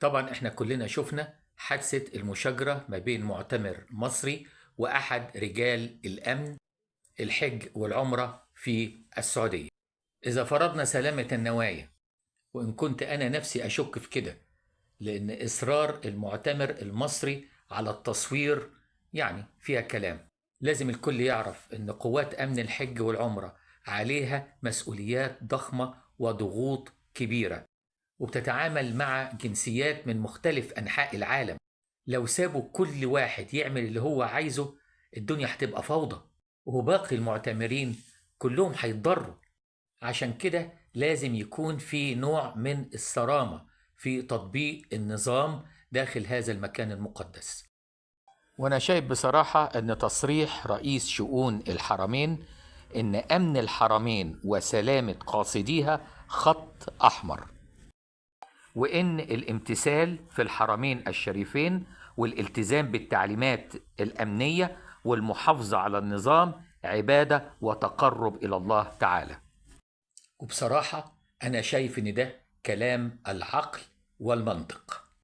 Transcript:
طبعا احنا كلنا شفنا حادثة المشاجرة ما بين معتمر مصري وأحد رجال الأمن الحج والعمرة في السعودية. إذا فرضنا سلامة النوايا، وإن كنت أنا نفسي أشك في كده، لأن إصرار المعتمر المصري على التصوير يعني فيها كلام. لازم الكل يعرف أن قوات أمن الحج والعمرة عليها مسؤوليات ضخمة وضغوط كبيرة، وبتتعامل مع جنسيات من مختلف أنحاء العالم. لو سابوا كل واحد يعمل اللي هو عايزه، الدنيا هتبقى فوضى، وباقي المعتمرين كلهم هيتضروا. عشان كده لازم يكون في نوع من الصرامة في تطبيق النظام داخل هذا المكان المقدس. وأنا شايف بصراحة أن تصريح رئيس شؤون الحرمين أن أمن الحرمين وسلامة قاصديها خط أحمر، وإن الامتثال في الحرمين الشريفين والالتزام بالتعليمات الأمنية والمحافظة على النظام عبادة وتقرب إلى الله تعالى. وبصراحة أنا شايف إن ده كلام العقل والمنطق.